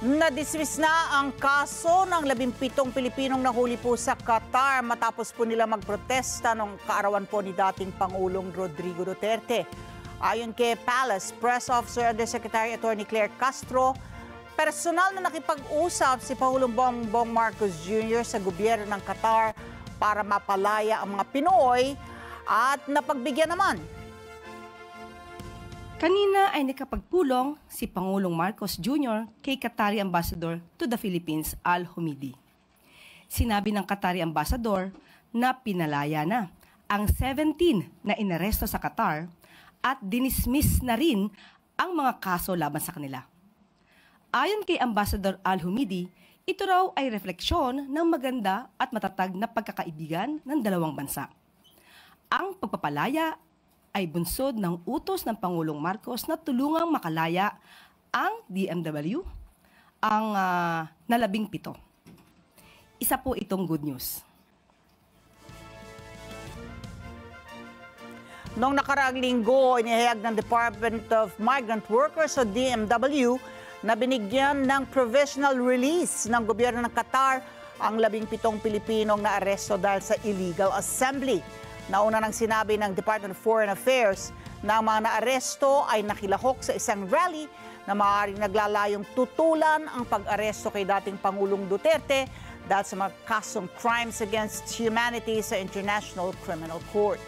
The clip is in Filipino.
Na-dismiss na ang kaso ng 17 Pilipinong nahuli po sa Qatar matapos po nila magprotesta nung kaarawan po ni dating Pangulong Rodrigo Duterte. Ayon kay Palace Press Officer Undersecretary Attorney Claire Castro, personal na nakipag-usap si Pangulong Bongbong Marcos Jr. sa gobyerno ng Qatar para mapalaya ang mga Pinoy at napagbigyan naman. Kanina ay nakapagpulong si Pangulong Marcos Jr. kay Qatari Ambassador to the Philippines, Al Humidi. Sinabi ng Qatari Ambassador na pinalaya na ang 17 na inaresto sa Qatar at dinismiss na rin ang mga kaso laban sa kanila. Ayon kay Ambassador Al Humidi, ito raw ay refleksyon ng maganda at matatag na pagkakaibigan ng dalawang bansa. Ang pagpapalaya ay bunsod ng utos ng Pangulong Marcos na tulungang makalaya ang DMW, ang na 17. Isa po itong good news. Noong nakaraang linggo, inihayag ng Department of Migrant Workers o DMW na binigyan ng provisional release ng gobyerno ng Qatar ang 17 Pilipinong naaresto dahil sa illegal assembly. Nauna nang sinabi ng Department of Foreign Affairs na ang mga naaresto ay nakilahok sa isang rally na maaaring naglalayong tutulan ang pag-aresto kay dating Pangulong Duterte dahil sa mga kasong crimes against humanity sa International Criminal Court.